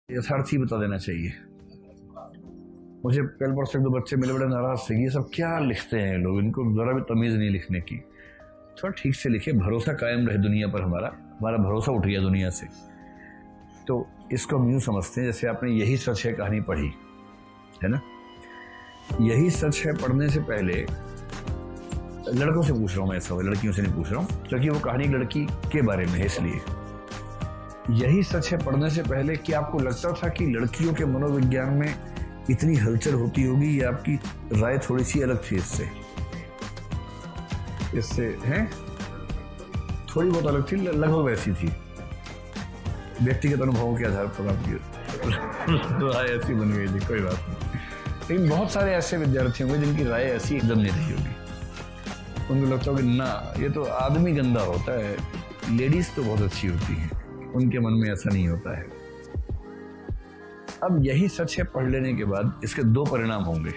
यथार्थ ही बता देना चाहिए। मुझे कल परसों दो बच्चे मिले, बड़े नाराज थे, ये सब क्या लिखते हैं लोग, इनको जरा भी तमीज़ नहीं लिखने की। थोड़ा ठीक से लिखे, भरोसा कायम रहे दुनिया पर, हमारा भरोसा उठ गया दुनिया से। तो इसको हम यूँ समझते हैं जैसे आपने यही सच है कहानी पढ़ी है ना। यही सच है पढ़ने से पहले लड़कों से पूछ रहा हूँ मैं, ऐसा लड़कियों से नहीं पूछ रहा हूँ, क्योंकि वो कहानी लड़की के बारे में है। इसलिए यही सच है पढ़ने से पहले कि आपको लगता था कि लड़कियों के मनोविज्ञान में इतनी हलचल होती होगी, ये आपकी राय थोड़ी सी अलग थी इससे हैं, थोड़ी बहुत अलग थी, लगभग वैसी थी। व्यक्तिगत अनुभवों के आधार पर आपकी राय ऐसी बन गई थी, कोई बात नहीं। लेकिन बहुत सारे ऐसे विद्यार्थी होंगे जिनकी राय ऐसी एकदम नहीं रही होगी। उनको लगता होगा ना, ये तो आदमी गंदा होता है, लेडीज तो बहुत अच्छी होती हैं, उनके मन में ऐसा नहीं होता है। अब यही सच है पढ़ लेने के बाद इसके दो परिणाम होंगे।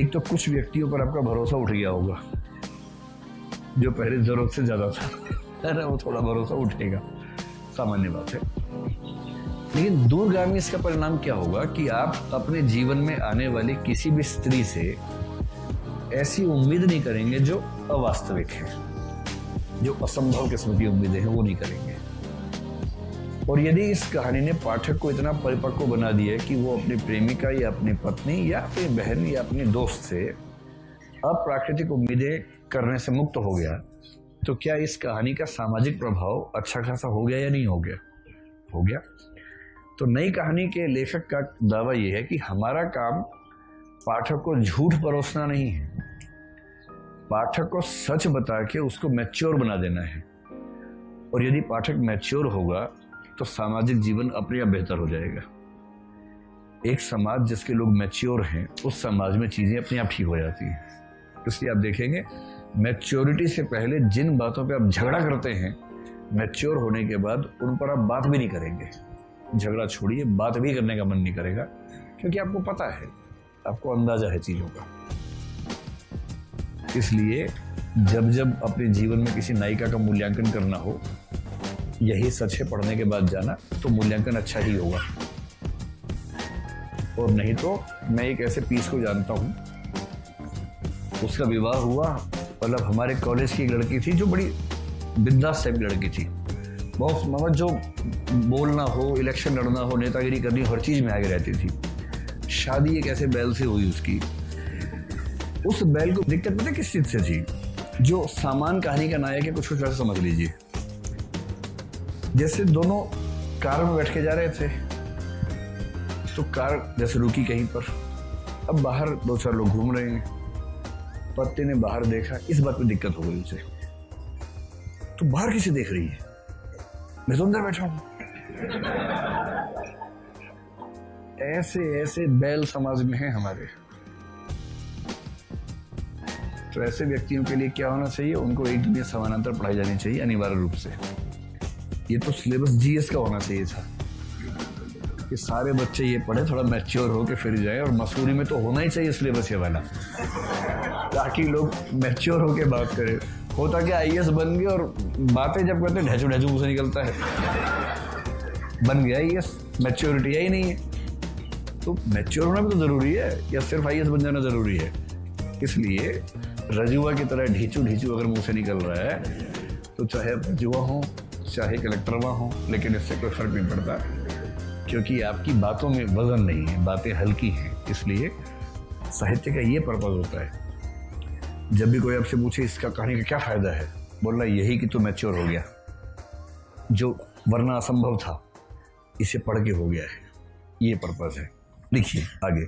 एक तो कुछ व्यक्तियों पर आपका भरोसा उठ गया होगा, जो पहले जरूरत से ज्यादा था, है ना, वो थोड़ा भरोसा उठेगा, सामान्य बात है। लेकिन दूरगामी इसका परिणाम क्या होगा कि आप अपने जीवन में आने वाली किसी भी स्त्री से ऐसी उम्मीद नहीं करेंगे जो अवास्तविक है, जो असंभव किस्म की उम्मीदें हैं वो नहीं करेंगे। और यदि इस कहानी ने पाठक को इतना परिपक्व बना दिया कि वो अपनी प्रेमिका या अपनी पत्नी या अपनी बहन या अपनी दोस्त से अप्राकृतिक उम्मीदें करने से मुक्त हो गया, तो क्या इस कहानी का सामाजिक प्रभाव अच्छा खासा हो गया या नहीं हो गया? हो गया। तो नई कहानी के लेखक का दावा यह है कि हमारा काम पाठक को झूठ परोसना नहीं है, पाठक को सच बता के उसको मैच्योर बना देना है। और यदि पाठक मैच्योर होगा तो सामाजिक जीवन अपने आप बेहतर हो जाएगा। एक समाज जिसके लोग मैच्योर हैं, उस समाज में चीजें अपने आप ठीक हो जाती हैं। इसलिए आप देखेंगे मैच्योरिटी से पहले जिन बातों पे आप झगड़ा करते हैं, मैच्योर होने के बाद उन पर आप बात भी नहीं करेंगे। झगड़ा छोड़िए, बात भी करने का मन नहीं करेगा, क्योंकि आपको पता है, आपको अंदाजा है चीजों का। इसलिए जब जब अपने जीवन में किसी नायिका का मूल्यांकन करना हो, यही सच है पढ़ने के बाद जाना, तो मूल्यांकन अच्छा ही होगा। और नहीं तो मैं एक ऐसे पीस को जानता हूं, उसका विवाह हुआ, मतलब हमारे कॉलेज की एक लड़की थी जो बड़ी बिंदास टाइप लड़की थी, बहुत मतलब जो बोलना हो, इलेक्शन लड़ना हो, नेतागिरी करनी हो, हर चीज में आगे रहती थी। शादी एक ऐसे बैल से हुई उसकी। उस बैल को दिक्कत पता किस चीज से थी? जो सामान कहानी का नायक है, कुछ वैसे समझ लीजिए। जैसे दोनों कार में बैठ के जा रहे थे, तो कार जैसे रुकी कहीं पर, अब बाहर दो चार लोग घूम रहे हैं, पत्नी ने बाहर देखा, इस बात में दिक्कत हो गई उसे, तो बाहर किसे देख रही है, मैं तो अंदर बैठा हूं। ऐसे ऐसे बैल समाज में है हमारे। तो ऐसे व्यक्तियों के लिए क्या होना चाहिए? उनको एक दुनिया समानांतर पढ़ाई जानी चाहिए अनिवार्य रूप से। ये तो सिलेबस जीएस का होना चाहिए था कि सारे बच्चे ये पढ़े, थोड़ा मैच्योर होके फिर जाए। और मसूरी में तो होना ही चाहिए सिलेबस ये वाला, ताकि लोग मैच्योर होके बात करें। होता क्या, आईएएस बन गए और बातें जब करते ढेचू ढेचू मुंह से निकलता है, बन गया आईएएस, मैच्योरिटी है ही नहीं है। तो मैच्योर होना भी तो जरूरी है, या सिर्फ आईएएस बन जाना जरूरी है? इसलिए रजुआ की तरह ढीचू ढीचू अगर मुंह से निकल रहा है, तो चाहे रजुआ हो चाहे कलेक्टरवा हो, लेकिन इससे कोई फर्क नहीं पड़ता, क्योंकि आपकी बातों में वजन नहीं है, बातें हल्की हैं। इसलिए साहित्य का ये पर्पज होता है, जब भी कोई आपसे पूछे इसका कहानी का क्या फायदा है, बोलना यही कि तू मैच्योर हो गया, जो वरना असंभव था इसे पढ़ के हो गया है, ये पर्पज है। लिखिए आगे।